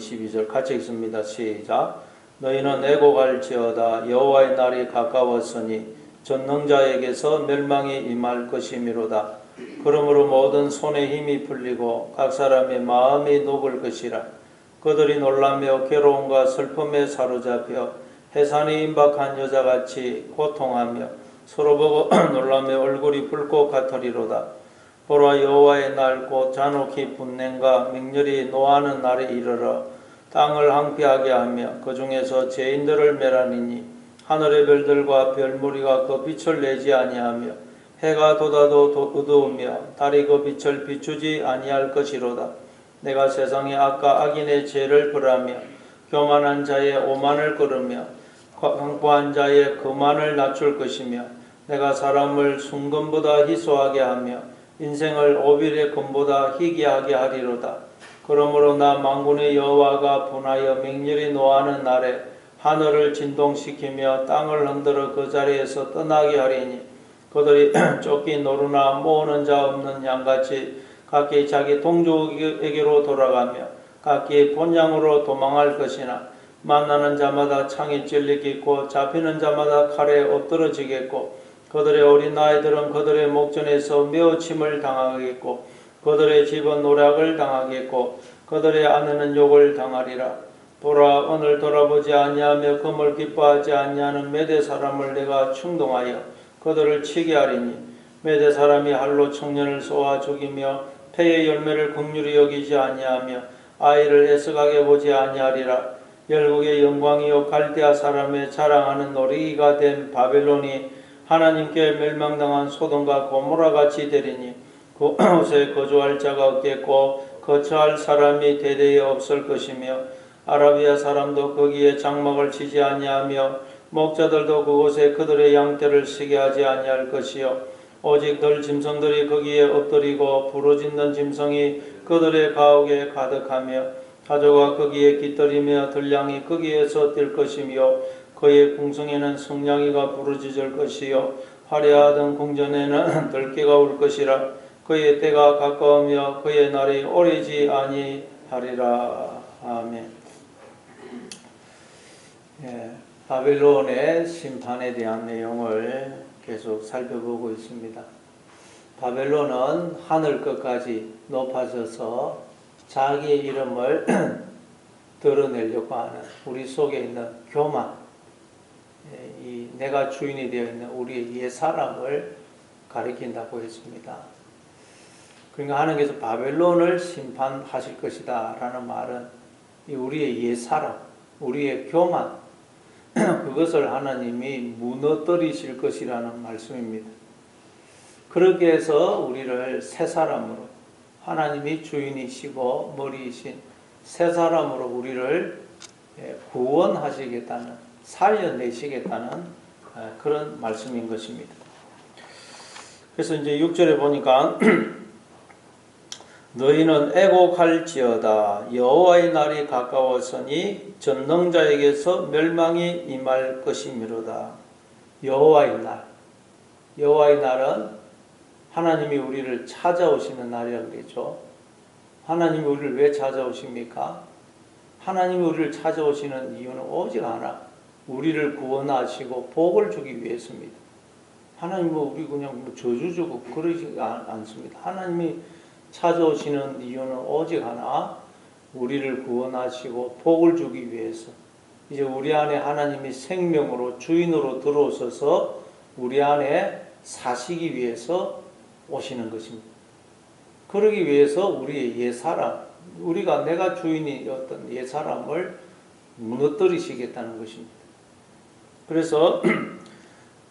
22절 같이 읽습니다. 시작. 너희는 애곡할지어다 여호와의 날이 가까웠으니 전능자에게서 멸망이 임할 것이미로다. 그러므로 모든 손에 힘이 풀리고 각 사람의 마음이 녹을 것이라. 그들이 놀라며 괴로움과 슬픔에 사로잡혀 해산이 임박한 여자같이 고통하며 서로 보고 놀라며 얼굴이 붉고 같으리로다. 보라 여호와의 날 곧 잔혹히 분냄과 맹렬히 노하는 날에 이르러 땅을 황폐하게 하며 그 중에서 죄인들을 멸하니니 하늘의 별들과 별무리가 그 빛을 내지 아니하며 해가 돋아도 어두우며 달이 그 빛을 비추지 아니할 것이로다. 내가 세상에 악과 악인의 죄를 벌하며 교만한 자의 오만을 끌으며 강포한 자의 거만을 낮출 것이며 내가 사람을 순금보다 희소하게 하며 인생을 오빌의 금보다 희귀하게 하리로다. 그러므로 나 만군의 여호와가 분하여 맹렬히 노하는 날에 하늘을 진동시키며 땅을 흔들어 그 자리에서 떠나게 하리니 그들이 쫓기 노루나 모으는 자 없는 양같이 각기 자기 동족에게로 돌아가며 각기 본향으로 도망할 것이나 만나는 자마다 창에 찔리겠고 잡히는 자마다 칼에 엎드러지겠고 그들의 어린 아이들은 그들의 목전에서 메어침을 당하겠고 그들의 집은 노략을 당하겠고 그들의 아내는 욕을 당하리라. 보라 오늘 돌아보지 아니하며 금을 기뻐하지 아니하는 메대 사람을 내가 충동하여 그들을 치게 하리니 메대 사람이 할로 청년을 쏘아 죽이며 폐의 열매를 긍휼히 여기지 아니하며 아이를 애석하게 보지 아니하리라. 열국의 영광이요 갈대아 사람의 자랑하는 놀이기가 된 바벨론이 하나님께 멸망당한 소돔과 고모라같이 되리니 그곳에 거주할 자가 없겠고 거처할 사람이 대대에 없을 것이며 아라비아 사람도 거기에 장막을 치지 아니하며 목자들도 그곳에 그들의 양떼를 쉬게 하지 아니할 것이요 오직 들 짐승들이 거기에 엎드리고 부르짖는 짐승이 그들의 가옥에 가득하며 가조가 거기에 깃들이며 들량이 거기에서 뛸 것이며 그의 궁성에는 성냥이가 부르짖을 것이요 화려하던 궁전에는 들깨가 울 것이라. 그의 때가 가까우며 그의 날이 오래지 아니하리라. 아멘. 바벨론의 심판에 대한 내용을 계속 살펴보고 있습니다. 바벨론은 하늘 끝까지 높아져서 자기의 이름을 드러내려고 하는 우리 속에 있는 교만, 이 내가 주인이 되어 있는 우리의 옛사람을 가리킨다고 했습니다. 그러니까 하나님께서 바벨론을 심판하실 것이다 라는 말은 이 우리의 옛사람, 우리의 교만, 그것을 하나님이 무너뜨리실 것이라는 말씀입니다. 그렇게 해서 우리를 새 사람으로, 하나님이 주인이시고 머리이신 새 사람으로 우리를 구원하시겠다는, 살려내시겠다는 그런 말씀인 것입니다. 그래서 이제 6절에 보니까 너희는 애곡할지어다 여호와의 날이 가까웠으니 전능자에게서 멸망이 임할 것이미로다. 여호와의 날, 여호와의 날은 하나님이 우리를 찾아오시는 날이라고 그랬죠. 하나님이 우리를 왜 찾아오십니까? 하나님이 우리를 찾아오시는 이유는 오직 하나, 우리를 구원하시고 복을 주기 위해서입니다. 하나님은 우리 그냥 저주 주고 그러지 않습니다. 하나님이 찾아오시는 이유는 오직 하나, 우리를 구원하시고 복을 주기 위해서. 이제 우리 안에 하나님이 생명으로 주인으로 들어오셔서 우리 안에 사시기 위해서 오시는 것입니다. 그러기 위해서 우리의 옛사람, 우리가 내가 주인이었던 옛사람을 무너뜨리시겠다는 것입니다. 그래서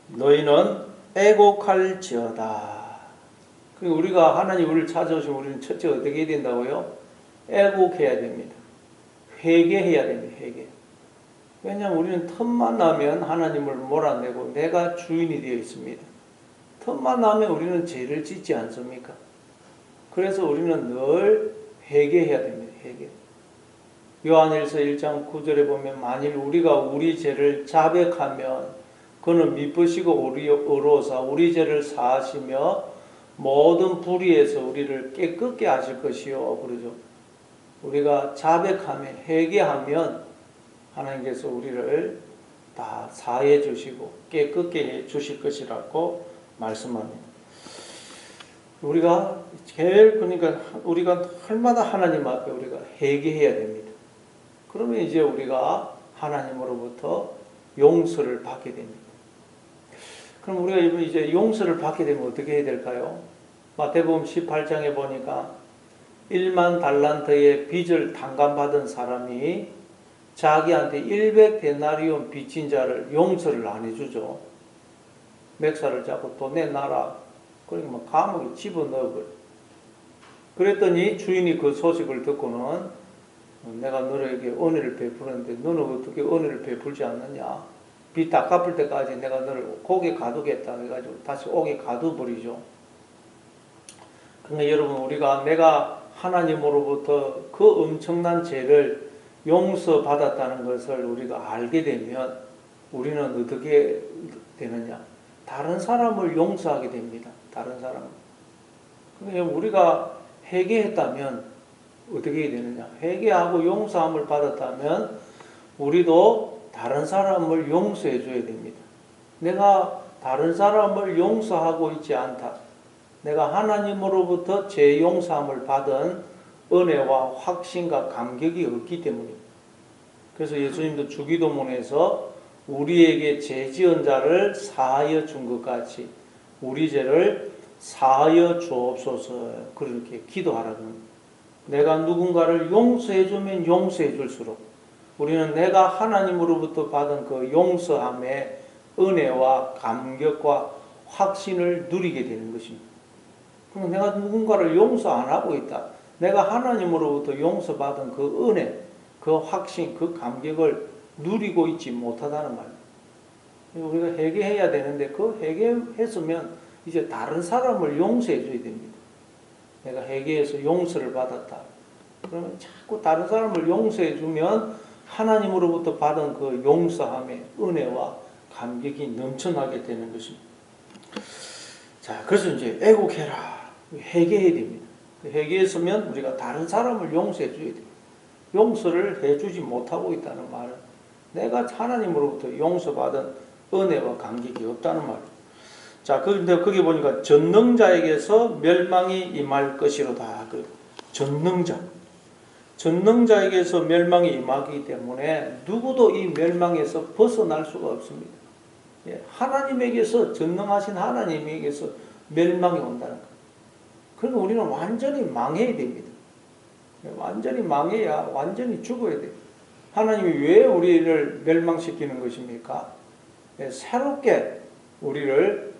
너희는 애곡할지어다. 우리가 하나님 우리를 찾아오시면 우리는 첫째 어떻게 해야 된다고요? 애곡해야 됩니다. 회개해야 됩니다. 회개. 왜냐하면 우리는 틈만 나면 하나님을 몰아내고 내가 주인이 되어 있습니다. 틈만 나면 우리는 죄를 짓지 않습니까? 그래서 우리는 늘 회개해야 됩니다. 회개. 요한일서 1장 9절에 보면 만일 우리가 우리 죄를 자백하면 그는 미쁘시고 의로우사 우리 죄를 사하시며 모든 불의에서 우리를 깨끗게 하실 것이요. 그러죠. 우리가 자백하면, 회개하면 하나님께서 우리를 다 사해 주시고 깨끗게 해 주실 것이라고 말씀합니다. 우리가 제일 그러니까 우리가 할마다 하나님 앞에 우리가 회개해야 됩니다. 그러면 이제 우리가 하나님으로부터 용서를 받게 됩니다. 그럼 우리가 이제 용서를 받게 되면 어떻게 해야 될까요? 마태복음 18장에 보니까 1만 달란트의 빚을 탕감받은 사람이 자기한테 100데나리온 빚진 자를 용서를 안 해주죠. 맥살을 잡고 돈 내놔라. 그러니까 뭐 감옥에 집어넣어버려. 그랬더니 주인이 그 소식을 듣고는 내가 너에게 은혜를 베푸는데 너는 어떻게 은혜를 베풀지 않느냐. 빚 다 갚을 때까지 내가 너를 옥에 가두겠다 해가지고 다시 옥에 가둬버리죠. 그러니까 여러분 우리가 내가 하나님으로부터 그 엄청난 죄를 용서받았다는 것을 우리가 알게 되면 우리는 어떻게 되느냐. 다른 사람을 용서하게 됩니다. 다른 사람을. 그러니까 우리가 회개했다면 어떻게 해야 되느냐. 회개하고 용서함을 받았다면 우리도 다른 사람을 용서해 줘야 됩니다. 내가 다른 사람을 용서하고 있지 않다. 내가 하나님으로부터 죄 용서함을 받은 은혜와 확신과 감격이 없기 때문입니다. 그래서 예수님도 주기도문에서 우리에게 죄 지은 자를 사하여 준 것 같이 우리 죄를 사하여 주옵소서 그렇게 기도하라고 합니다. 내가 누군가를 용서해 주면 용서해 줄수록 우리는 내가 하나님으로부터 받은 그 용서함의 은혜와 감격과 확신을 누리게 되는 것입니다. 그럼 내가 누군가를 용서 안 하고 있다. 내가 하나님으로부터 용서받은 그 은혜, 그 확신, 그 감격을 누리고 있지 못하다는 말입니다. 우리가 회개해야 되는데 그 회개했으면 이제 다른 사람을 용서해 줘야 됩니다. 내가 회개해서 용서를 받았다. 그러면 자꾸 다른 사람을 용서해 주면 하나님으로부터 받은 그 용서함의 은혜와 감격이 넘쳐나게 되는 것입니다. 자, 그래서 이제 애국해라. 회개해야 됩니다. 회개했으면 우리가 다른 사람을 용서해 줘야 돼요. 용서를 해주지 못하고 있다는 말은 내가 하나님으로부터 용서받은 은혜와 감격이 없다는 말이에요. 자, 그런데 거기 보니까 전능자에게서 멸망이 임할 것이로다. 전능자에게서 멸망이 임하기 때문에 누구도 이 멸망에서 벗어날 수가 없습니다. 하나님에게서 전능하신 하나님에게서 멸망이 온다는 거예요. 그러니까 우리는 완전히 망해야 됩니다. 완전히 망해야 완전히 죽어야 돼요. 하나님이 왜 우리를 멸망시키는 것입니까? 새롭게 우리를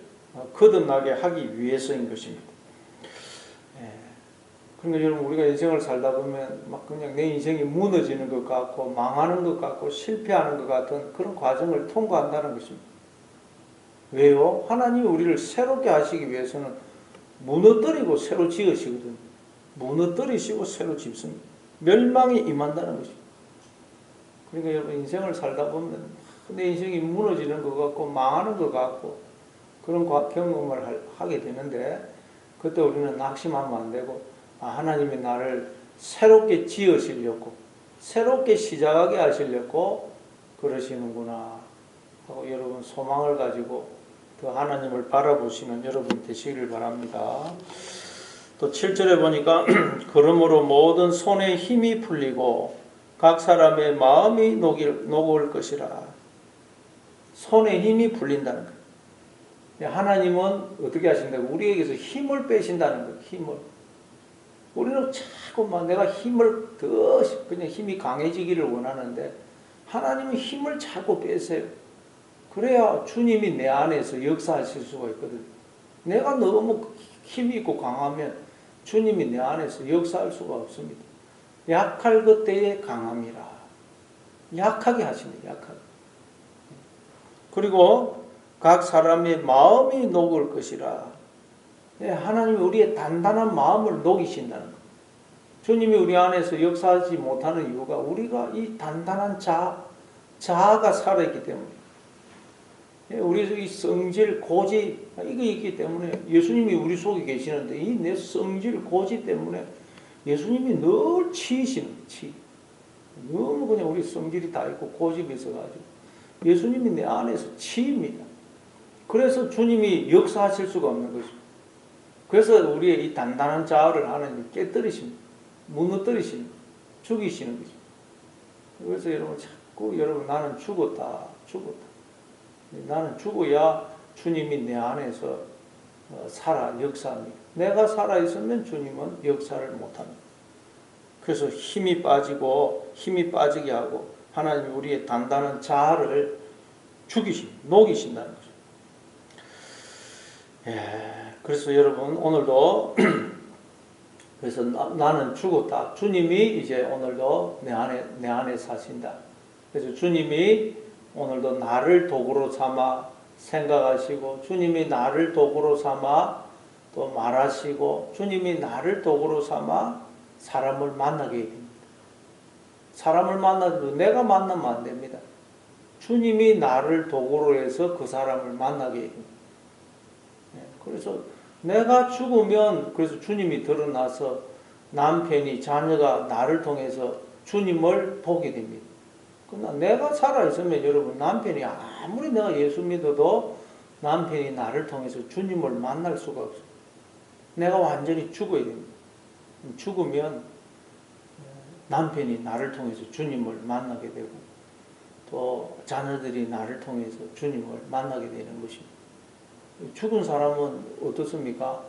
거듭나게 하기 위해서인 것입니다. 그러니까 여러분 우리가 인생을 살다 보면 막 그냥 내 인생이 무너지는 것 같고 망하는 것 같고 실패하는 것 같은 그런 과정을 통과한다는 것입니다. 왜요? 하나님이 우리를 새롭게 하시기 위해서는 무너뜨리고 새로 지으시거든요. 무너뜨리시고 새로 짓습니다. 멸망이 임한다는 것입니다. 그러니까 여러분 인생을 살다 보면 내 인생이 무너지는 것 같고 망하는 것 같고 그런 경험을 하게 되는데 그때 우리는 낙심하면 안 되고 하나님이 나를 새롭게 지으시려고 새롭게 시작하게 하시려고 그러시는구나 하고 여러분 소망을 가지고 더 하나님을 바라보시는 여러분 되시기를 바랍니다. 또 7절에 보니까 그러므로 모든 손에 힘이 풀리고 각 사람의 마음이 녹을 것이라. 손에 힘이 풀린다는 거예요. 하나님은 어떻게 하신다고? 우리에게서 힘을 빼신다는 거예요. 힘을. 우리는 자꾸만 내가 힘을 더 그냥 힘이 강해지기를 원하는데 하나님은 힘을 자꾸 빼세요. 그래야 주님이 내 안에서 역사하실 수가 있거든요. 내가 너무 힘이 있고 강하면 주님이 내 안에서 역사할 수가 없습니다. 약할 그때에 강함이라. 약하게 하십니다. 약하게. 그리고 각 사람의 마음이 녹을 것이라. 하나님이 우리의 단단한 마음을 녹이신다는 것. 주님이 우리 안에서 역사하지 못하는 이유가 우리가 이 단단한 자아가 살아있기 때문에. 우리 이 성질, 고집, 이거 있기 때문에 예수님이 우리 속에 계시는데 이 내 성질, 고집 때문에 예수님이 늘 치이시는 거예요. 치. 너무 그냥 우리 성질이 다 있고 고집이 있어가지고 예수님이 내 안에서 치입니다. 그래서 주님이 역사하실 수가 없는 것입니다. 그래서 우리의 이 단단한 자아를 하나님이 깨뜨리십니다. 무너뜨리십니다. 죽이시는 것입니다. 그래서 여러분 자꾸 여러분 나는 죽었다. 나는 죽어야 주님이 내 안에서 살아 역사합니다. 내가 살아있으면 주님은 역사를 못합니다. 그래서 힘이 빠지게 하고 하나님이 우리의 단단한 자아를 녹이신다는 거죠. 그래서 여러분 오늘도 그래서 나는 죽었다. 주님이 이제 오늘도 내 안에 사신다. 그래서 주님이 오늘도 나를 도구로 삼아 생각하시고 주님이 나를 도구로 삼아 또 말하시고 주님이 나를 도구로 삼아 사람을 만나게 됩니다. 사람을 만나도 내가 만나면 안 됩니다. 주님이 나를 도구로 해서 그 사람을 만나게 됩니다. 그래서 내가 죽으면 그래서 주님이 드러나서 남편이 자녀가 나를 통해서 주님을 보게 됩니다. 그러나 내가 살아있으면 여러분 남편이 아무리 내가 예수 믿어도 남편이 나를 통해서 주님을 만날 수가 없어요. 내가 완전히 죽어야 됩니다. 죽으면 남편이 나를 통해서 주님을 만나게 되고 또 자녀들이 나를 통해서 주님을 만나게 되는 것입니다. 죽은 사람은 어떻습니까?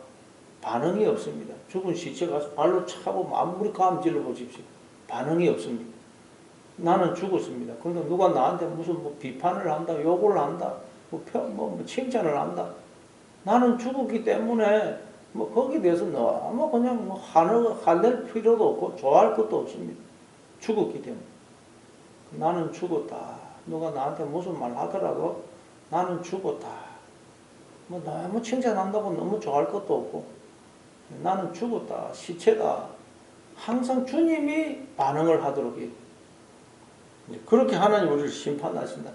반응이 없습니다. 죽은 시체 가서 발로 차고 아무리 감질러 보십시오. 반응이 없습니다. 나는 죽었습니다. 그러니까 누가 나한테 무슨 비판을 한다, 욕을 한다, 칭찬을 한다. 나는 죽었기 때문에 거기에 대해서 너무 그냥 화낼 필요도 없고 좋아할 것도 없습니다. 죽었기 때문에. 나는 죽었다. 누가 나한테 무슨 말 하더라도 나는 죽었다. 너무 칭찬한다고 너무 좋아할 것도 없고 나는 죽었다. 시체다. 항상 주님이 반응을 하도록 해요. 그렇게 하나님 우리를 심판하신다.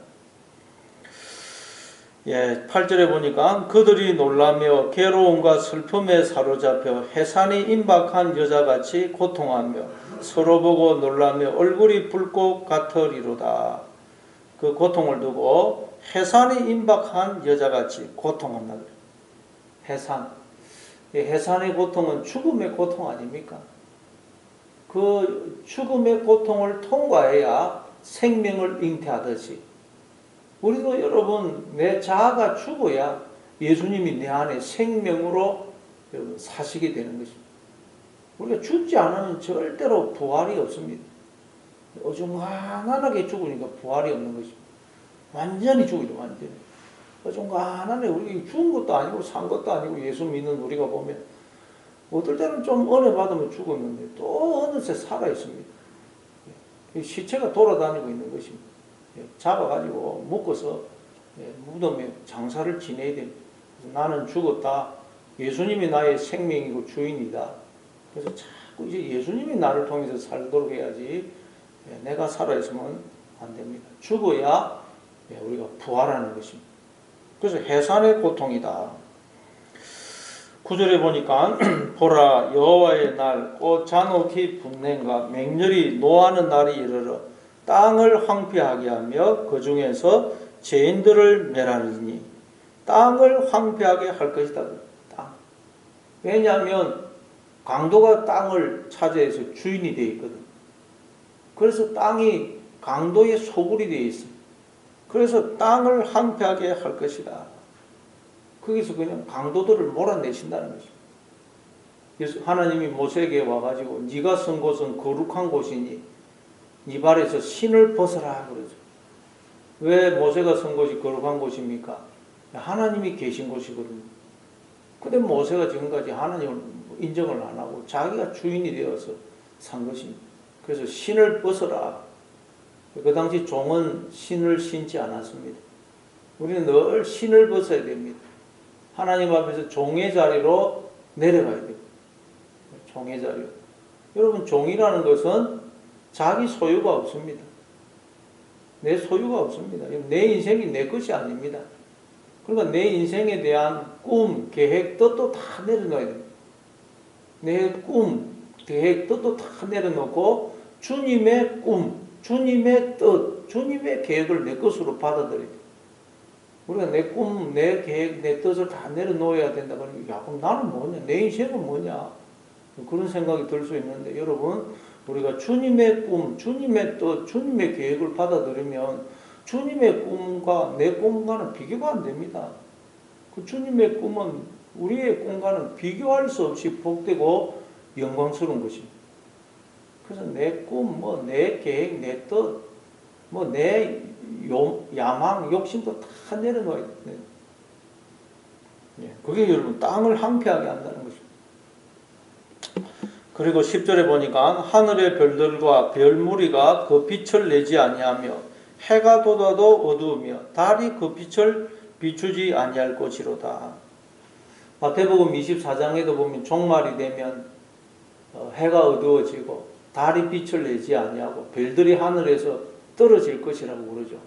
8절에 보니까 그들이 놀라며 괴로움과 슬픔에 사로잡혀 해산이 임박한 여자같이 고통하며 서로 보고 놀라며 얼굴이 붉을 것 같으리로다. 그 고통을 두고 해산이 임박한 여자같이 고통한다. 해산. 해산의 고통은 죽음의 고통 아닙니까? 그 죽음의 고통을 통과해야 생명을 잉태하듯이 우리도 여러분 내 자아가 죽어야 예수님이 내 안에 생명으로 여러분 사시게 되는 것입니다. 우리가 죽지 않으면 절대로 부활이 없습니다. 어중간하게 죽으니까 부활이 없는 것입니다. 완전히 죽이죠. 완전히. 어중간하게 우리가 죽은 것도 아니고 산 것도 아니고 예수 믿는 우리가 보면 어떨 때는 좀 은혜 받으면 죽었는데 또 어느새 살아 있습니다. 시체가 돌아다니고 있는 것입니다. 잡아가지고 묶어서 무덤에 장사를 지내야 됩니다. 나는 죽었다. 예수님이 나의 생명이고 주인이다. 그래서 자꾸 이제 예수님이 나를 통해서 살도록 해야지 내가 살아있으면 안 됩니다. 죽어야 우리가 부활하는 것입니다. 그래서 해산의 고통이다. 9절에 보니까 보라 여호와의 날 곧 잔혹히 분냄과 맹렬히 노하는 날이 이르러 땅을 황폐하게 하며 그 중에서 죄인들을 멸하리니 땅을 황폐하게 할 것이다. 땅. 왜냐하면 강도가 땅을 차지해서 주인이 되어 있거든. 그래서 땅이 강도의 소굴이 되어 있어. 그래서 땅을 황폐하게 할 것이다. 거기서 그냥 강도들을 몰아내신다는 거죠. 그래서 하나님이 모세에게 와가지고 네가 선 곳은 거룩한 곳이니 네 발에서 신을 벗어라 그러죠. 왜 모세가 선 곳이 거룩한 곳입니까? 하나님이 계신 곳이거든요. 근데 모세가 지금까지 하나님을 인정을 안 하고 자기가 주인이 되어서 산 것입니다. 그래서 신을 벗어라. 그 당시 종은 신을 신지 않았습니다. 우리는 늘 신을 벗어야 됩니다. 하나님 앞에서 종의 자리로 내려가야 됩니다. 종의 자리로. 여러분 종이라는 것은 자기 소유가 없습니다. 내 소유가 없습니다. 내 인생이 내 것이 아닙니다. 그러니까 내 인생에 대한 꿈, 계획, 뜻도 다 내려놔야 됩니다. 내 꿈, 계획, 뜻도 다 내려놓고 주님의 꿈, 주님의 뜻, 주님의 계획을 내 것으로 받아들여야 돼. 우리가 내 꿈, 내 계획, 내 뜻을 다 내려놓아야 된다. 그러면 야, 그럼 나는 뭐냐? 내 인생은 뭐냐? 그런 생각이 들 수 있는데 여러분, 우리가 주님의 꿈, 주님의 뜻, 주님의 계획을 받아들이면 주님의 꿈과 내 꿈과는 비교가 안 됩니다. 그 주님의 꿈은 우리의 꿈과는 비교할 수 없이 복되고 영광스러운 것입니다. 그래서 내 꿈, 내 계획, 내 뜻, 내 야망, 욕심도 다 내려놓아야 돼요. 그게 여러분 땅을 황폐하게 한다는 것입니다. 그리고 10절에 보니까 하늘의 별들과 별무리가 그 빛을 내지 아니하며 해가 돋아도 어두우며 달이 그 빛을 비추지 아니할 것이로다. 마태복음 24장에도 보면 종말이 되면 해가 어두워지고 달이 빛을 내지 아니하고 별들이 하늘에서 떨어질 것이라고 그러죠.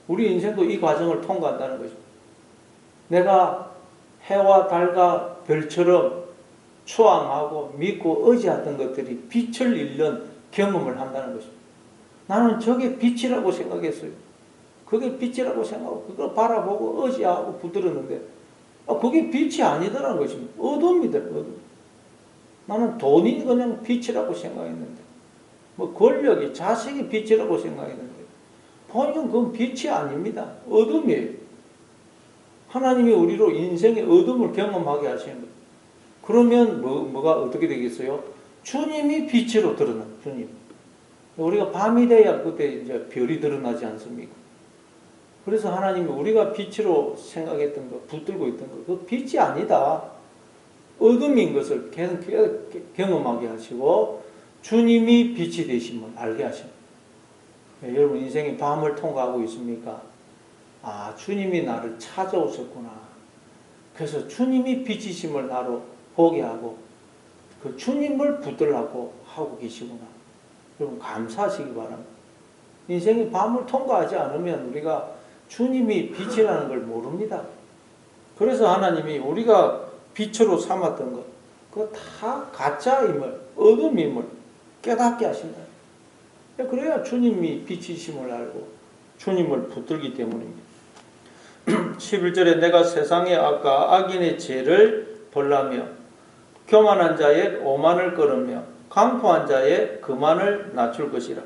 우리 인생도 이 과정을 통과한다는 것입니다. 내가 해와 달과 별처럼 추앙하고 믿고 의지하던 것들이 빛을 잃는 경험을 한다는 것입니다. 나는 저게 빛이라고 생각했어요. 그게 빛이라고 생각하고 그걸 바라보고 의지하고 붙들었는데 그게 빛이 아니더라는 것입니다. 어둠이더라. 어둠. 나는 돈이 그냥 빛이라고 생각했는데 권력이 자식이 빛이라고 생각했는데 보니까 그건 빛이 아닙니다. 어둠이에요. 하나님이 우리로 인생의 어둠을 경험하게 하시는 거예요. 그러면 뭐가 어떻게 되겠어요? 주님이 빛으로 드러나. 주님. 우리가 밤이 돼야 그때 이제 별이 드러나지 않습니까? 그래서 하나님이 우리가 빛으로 생각했던 거, 붙들고 있던 거, 그 빛이 아니다. 어둠인 것을 경험하게 하시고 주님이 빛이 되심을 알게 하십니다. 여러분 인생이 밤을 통과하고 있습니까? 아, 주님이 나를 찾아오셨구나. 그래서 주님이 빛이심을 나로 보게 하고 그 주님을 붙들라고 하고 계시구나. 여러분 감사하시기 바랍니다. 인생이 밤을 통과하지 않으면 우리가 주님이 빛이라는 걸 모릅니다. 그래서 하나님이 우리가 빛으로 삼았던 것, 그거 다 가짜임을, 어둠임을 깨닫게 하신다. 그래야 주님이 빛이심을 알고 주님을 붙들기 때문입니다. 11절에 내가 세상의 악과 악인의 죄를 벌라며 교만한 자의 오만을 끊으며 강포한 자의 그만을 낮출 것이라.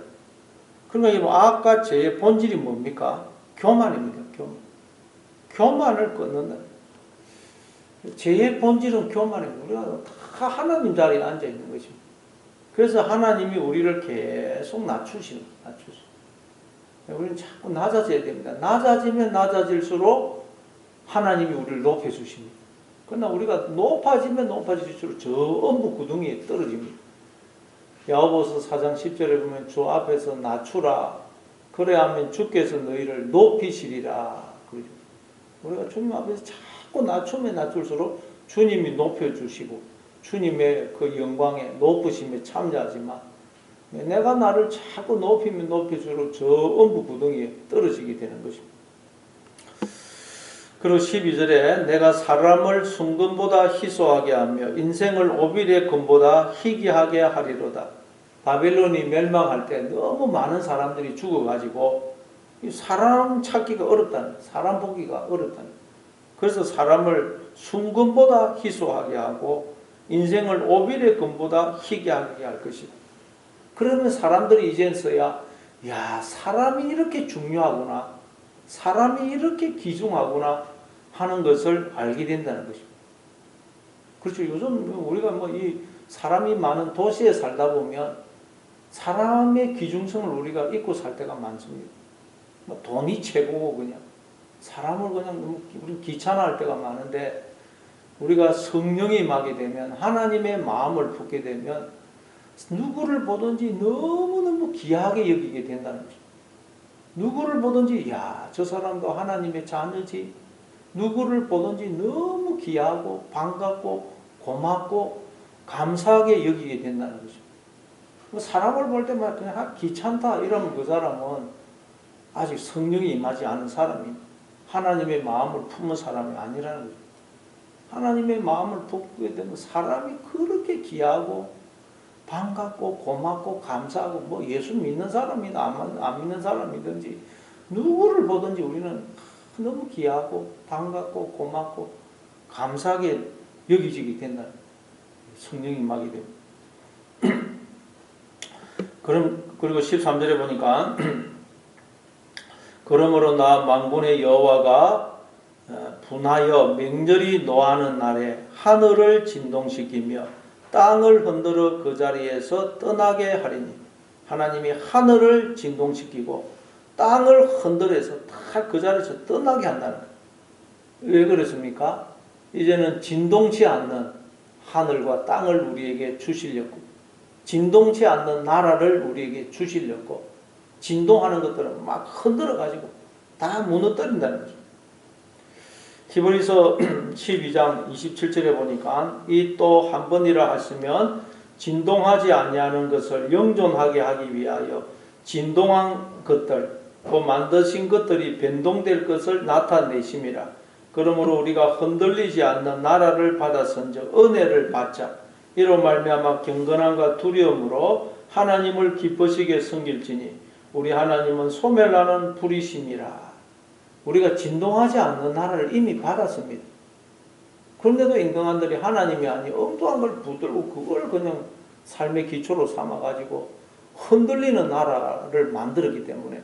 그러니까 악과 죄의 본질이 뭡니까? 교만입니다. 교만을 끊는다. 죄의 본질은 교만입니다. 우리가 다 하나님 자리에 앉아 있는 것입니다. 그래서 하나님이 우리를 계속 낮추시는. 우리는 자꾸 낮아져야 됩니다. 낮아지면 낮아질수록 하나님이 우리를 높여주십니다. 그러나 우리가 높아지면 높아질수록 전부 구덩이에 떨어집니다. 야고보서 4장 10절에 보면 주 앞에서 낮추라. 그래야하면 주께서 너희를 높이시리라. 그러죠. 우리가 주님 앞에서 자꾸 낮추면 낮출수록 주님이 높여주시고 주님의 그 영광에 높으심에 참여하지만 내가 나를 자꾸 높이면 높일수록 전부 구덩이에 떨어지게 되는 것입니다. 그리고 12절에 내가 사람을 순금보다 희소하게 하며 인생을 오빌의 금보다 희귀하게 하리로다. 바벨론이 멸망할 때 너무 많은 사람들이 죽어가지고 사람 찾기가 어렵다는, 사람 보기가 어렵다는. 그래서 사람을 순금보다 희소하게 하고 인생을 오빌의 금보다 희귀하게 할 것이다. 그러면 사람들이 이제서야 야, 사람이 이렇게 중요하구나, 사람이 이렇게 귀중하구나 하는 것을 알게 된다는 것입니다. 그렇죠. 요즘 우리가 이 사람이 많은 도시에 살다 보면 사람의 귀중성을 우리가 잊고 살 때가 많습니다. 돈이 최고고 그냥 사람을 그냥 우리 귀찮아할 때가 많은데 우리가 성령이 임하게 되면 하나님의 마음을 품게 되면 누구를 보든지 너무너무 귀하게 여기게 된다는 것입니다. 누구를 보든지 야, 저 사람도 하나님의 자녀지. 누구를 보든지 너무 귀하고 반갑고 고맙고 감사하게 여기게 된다는 것입니다. 사람을 볼 때만 그냥 귀찮다 이러면 그 사람은 아직 성령이 임하지 않은 사람이 하나님의 마음을 품은 사람이 아니라는 거죠. 하나님의 마음을 품게 되면 사람이 그렇게 귀하고 반갑고 고맙고 감사하고 뭐 예수 믿는 사람이나 안 믿는 사람이든지 누구를 보든지 우리는 너무 귀하고 반갑고 고맙고 감사하게 여기지게 된다. 성령이 임하게 됩니다. 그리고 13절에 보니까 그러므로 나 만군의 여호와가 분하여 맹렬히 노하는 날에 하늘을 진동시키며 땅을 흔들어 그 자리에서 떠나게 하리니. 하나님이 하늘을 진동시키고 땅을 흔들어서 다 그 자리에서 떠나게 한다는 거예요. 왜 그렇습니까? 이제는 진동치 않는 하늘과 땅을 우리에게 주시려고, 진동치 않는 나라를 우리에게 주시려고, 진동하는 것들은 막 흔들어 가지고 다 무너뜨린다는 거죠. 히브리서 12장 27절에 보니까 이 또 한 번이라 하시면 진동하지 아니하는 것을 영존하게 하기 위하여 진동한 것들, 그 만드신 것들이 변동될 것을 나타내심이라. 그러므로 우리가 흔들리지 않는 나라를 받았은즉 은혜를 받자. 이로 말미암아 경건함과 두려움으로 하나님을 기쁘시게 섬길지니 우리 하나님은 소멸나는 불이심이라. 우리가 진동하지 않는 나라를 이미 받았습니다. 그런데도 인간들이 하나님이 아니 엉뚱한 걸 붙들고 그걸 그냥 삶의 기초로 삼아가지고 흔들리는 나라를 만들었기 때문에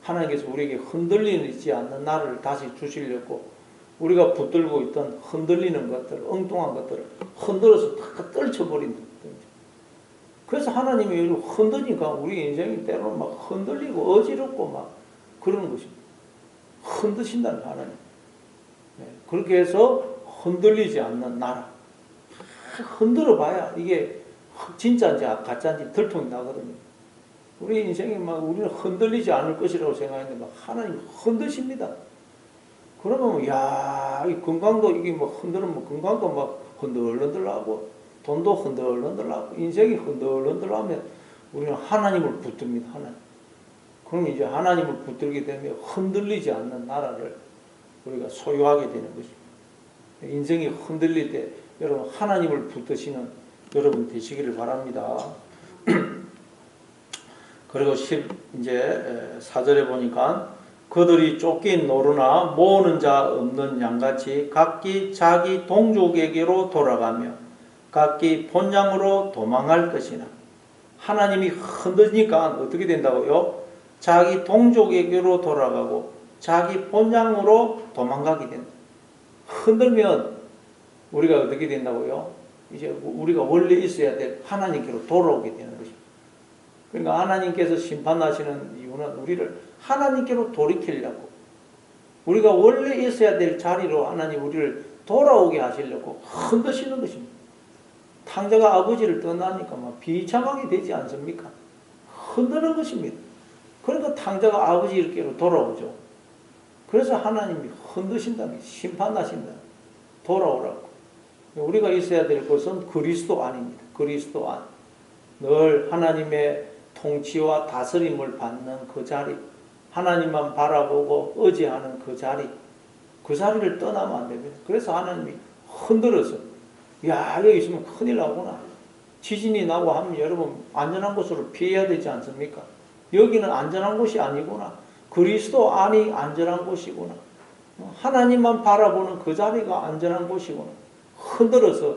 하나님께서 우리에게 흔들리지 않는 나라를 다시 주시려고 우리가 붙들고 있던 흔들리는 것들, 엉뚱한 것들을 흔들어서 다 떨쳐버린다. 그래서 하나님이 흔드니까 우리 인생이 때로는 막 흔들리고 어지럽고 막 그러는 것입니다. 흔드신다는 하나님. 그렇게 해서 흔들리지 않는 나라. 흔들어 봐야 이게 진짜인지 가짜인지 들통이 나거든요. 우리 인생이 막 우리는 흔들리지 않을 것이라고 생각했는데 막 하나님 흔드십니다. 그러면 야, 이 건강도 이게 뭐 흔들면 건강도 막 흔들흔들하고 돈도 흔들흔들하고 인생이 흔들흔들하면 우리는 하나님을 붙듭니다. 하나님. 그럼 이제 하나님을 붙들게 되면 흔들리지 않는 나라를 우리가 소유하게 되는 것입니다. 인생이 흔들릴 때 여러분 하나님을 붙드시는 여러분 되시기를 바랍니다. 그리고 이제 4절에 보니까 그들이 쫓긴 노루나 모으는 자 없는 양같이 각기 자기 동족에게로 돌아가며 각기 본향으로 도망할 것이나. 하나님이 흔드니까 어떻게 된다고요? 자기 동족에게로 돌아가고 자기 본향으로 도망가게 된다. 흔들면 우리가 어떻게 된다고요? 이제 우리가 원래 있어야 될 하나님께로 돌아오게 되는 것입니다. 그러니까 하나님께서 심판하시는 이유는 우리를 하나님께로 돌이키려고, 우리가 원래 있어야 될 자리로 하나님 우리를 돌아오게 하시려고 흔드시는 것입니다. 탕자가 아버지를 떠나니까 막 비참하게 되지 않습니까? 흔드는 것입니다. 그러니까 탕자가 아버지께로 돌아오죠. 그래서 하나님이 흔드신다는 게 심판하신다. 돌아오라고. 우리가 있어야 될 것은 그리스도 안입니다. 그리스도 안. 늘 하나님의 통치와 다스림을 받는 그 자리, 하나님만 바라보고 의지하는 그 자리를 떠나면 안 됩니다. 그래서 하나님이 흔들어서 야, 여기 있으면 큰일 나구나. 지진이 나고 하면 여러분 안전한 곳으로 피해야 되지 않습니까? 여기는 안전한 곳이 아니구나. 그리스도 안이 안전한 곳이구나. 하나님만 바라보는 그 자리가 안전한 곳이구나. 흔들어서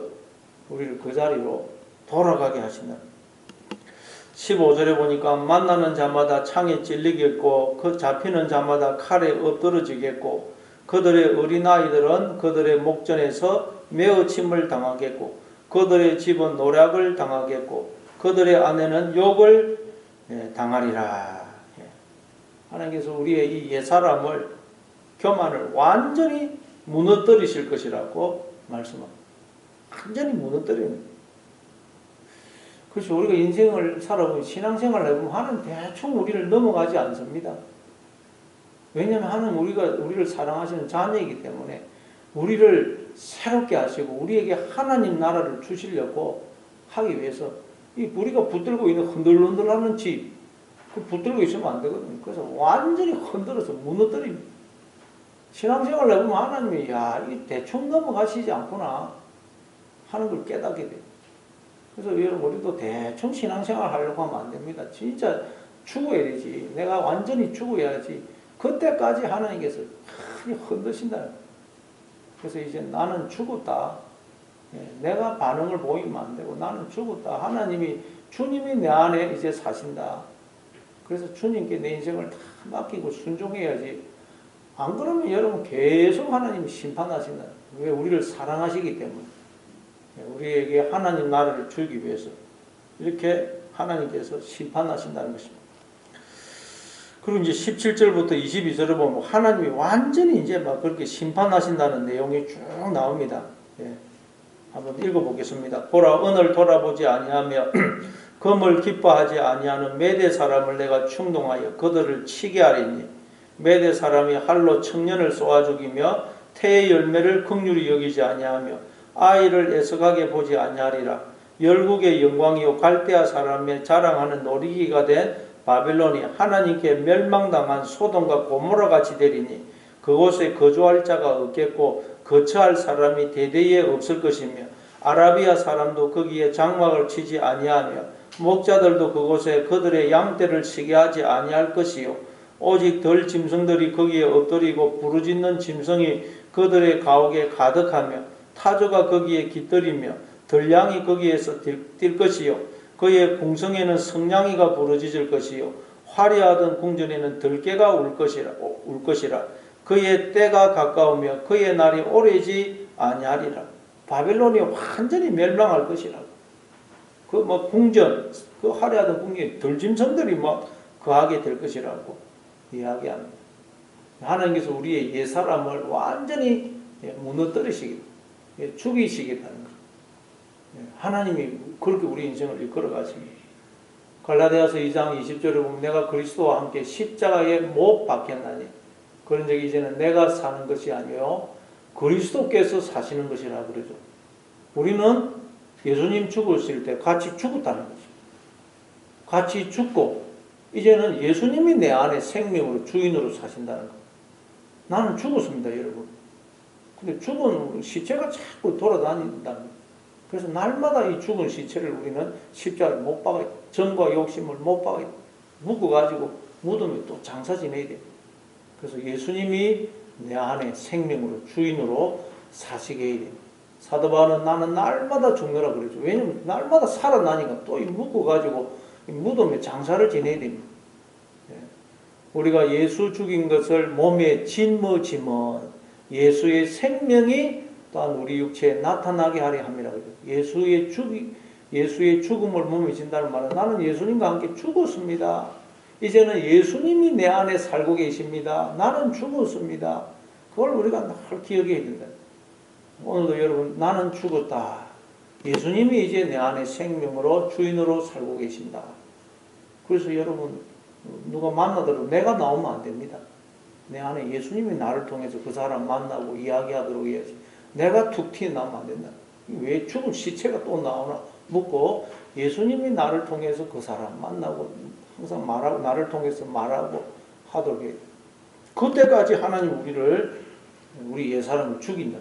우리를 그 자리로 돌아가게 하신다. 15절에 보니까 만나는 자마다 창에 찔리겠고 그 잡히는 자마다 칼에 엎드러지겠고 그들의 어린아이들은 그들의 목전에서 매어침을 당하겠고 그들의 집은 노략을 당하겠고 그들의 아내는 욕을 당하리라. 하나님께서 우리의 이 옛사람을, 교만을 완전히 무너뜨리실 것이라고 말씀합니다. 완전히 무너뜨리는 거예요. 그래서 우리가 인생을 살아보면 신앙생활을 해보면 하나님 대충 우리를 넘어가지 않습니다. 왜냐하면 하나님 우리를 사랑하시는 자녀이기 때문에 우리를 새롭게 하시고 우리에게 하나님 나라를 주시려고 하기 위해서 이 우리가 붙들고 있는 흔들흔들하는 집, 그 붙들고 있으면 안 되거든요. 그래서 완전히 흔들어서 무너뜨립니다. 신앙생활을 해보면 하나님이 야, 이 대충 넘어가시지 않구나 하는 걸 깨닫게 돼요. 그래서 여러분 우리도 대충 신앙생활 하려고 하면 안 됩니다. 진짜 죽어야 되지. 내가 완전히 죽어야지. 그때까지 하나님께서 흔드신다. 그래서 이제 나는 죽었다. 내가 반응을 보이면 안 되고 나는 죽었다. 하나님이 주님이 내 안에 이제 사신다. 그래서 주님께 내 인생을 다 맡기고 순종해야지. 안 그러면 여러분 계속 하나님이 심판하신다. 왜? 우리를 사랑하시기 때문에. 우리에게 하나님 나라를 주기 위해서 이렇게 하나님께서 심판하신다는 것입니다. 그리고 이제 17절부터 22절을 보면 하나님이 완전히 이제 막 그렇게 심판하신다는 내용이 쭉 나옵니다. 한번 읽어보겠습니다. 보라, 은을 돌아보지 아니하며 금을 기뻐하지 아니하는 메대 사람을 내가 충동하여 그들을 치게 하리니 메대 사람이 활로 청년을 쏘아 죽이며 태의 열매를 긍휼히 여기지 아니하며 아이를 애석하게 보지 아니하리라. 열국의 영광이요 갈대아 사람의 자랑하는 놀이기가 된 바벨론이 하나님께 멸망당한 소돔과 고모라 같이 되리니 그곳에 거주할 자가 없겠고 거처할 사람이 대대에 없을 것이며 아라비아 사람도 거기에 장막을 치지 아니하며 목자들도 그곳에 그들의 양떼를 치게 하지 아니할 것이요 오직 덜 짐승들이 거기에 엎드리고 부르짖는 짐승이 그들의 가옥에 가득하며 타조가 거기에 깃들이며 들량이 거기에서 뛸 것이요 그의 궁성에는 성냥이가 부르짖을 것이요 화려하던 궁전에는 들깨가 울 것이라 그의 때가 가까우며 그의 날이 오래지 아니하리라. 바벨론이 완전히 멸망할 것이라고. 그 뭐 궁전, 그 화려하던 궁전에 들짐승들이 막 거하게 될 것이라고 이야기합니다. 하나님께서 우리의 옛사람을 완전히 무너뜨리시기 죽이시겠다는 거예요. 하나님이 그렇게 우리 인생을 이끌어 가십니다. 갈라디아서 2장 20절에 보면 내가 그리스도와 함께 십자가에 못 박혔나니 그런 적이 이제는 내가 사는 것이 아니요 그리스도께서 사시는 것이라 그러죠. 우리는 예수님 죽었을 때 같이 죽었다는 거죠. 같이 죽고 이제는 예수님이 내 안에 생명으로 주인으로 사신다는 거. 나는 죽었습니다, 여러분. 근데 죽은 시체가 자꾸 돌아다닌다. 그래서 날마다 이 죽은 시체를 우리는 십자가에 못 박아요. 정과 욕심을 못 박아요. 묶어가지고 무덤에 또 장사 지내야 돼요. 그래서 예수님이 내 안에 생명으로 주인으로 사시게 해야 돼요. 사도 바울은 나는 날마다 죽노라 그러죠. 왜냐면 날마다 살아나니까 또 묶어가지고 무덤에 장사를 지내야 됩니다. 우리가 예수 죽인 것을 몸에 짊어지면 예수의 생명이 또한 우리 육체에 나타나게 하려 함이라 그러죠. 예수의 죽음을 몸에 진다는 말은 나는 예수님과 함께 죽었습니다. 이제는 예수님이 내 안에 살고 계십니다. 나는 죽었습니다. 그걸 우리가 늘 기억해야 된다. 오늘도 여러분 나는 죽었다. 예수님이 이제 내 안에 생명으로 주인으로 살고 계신다. 그래서 여러분 누가 만나더라도 내가 나오면 안 됩니다. 내 안에 예수님이 나를 통해서 그 사람 만나고 이야기하도록 해야지. 내가 툭 튀어나오면 안 된다. 왜 죽은 시체가 또 나오나 묻고 예수님이 나를 통해서 그 사람 만나고 항상 말하고 나를 통해서 말하고 하도록 해요. 그때까지 하나님 우리 옛사람을 죽인다.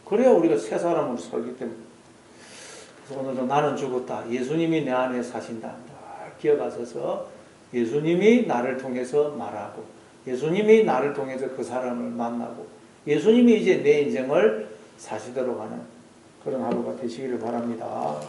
그래야 우리가 새 사람으로 살기 때문에. 그래서 오늘도 나는 죽었다. 예수님이 내 안에 사신다. 기억하셔서 예수님이 나를 통해서 말하고 예수님이 나를 통해서 그 사람을 만나고 예수님이 이제 내 인생을 사시도록 하는 그런 하루가 되시기를 바랍니다.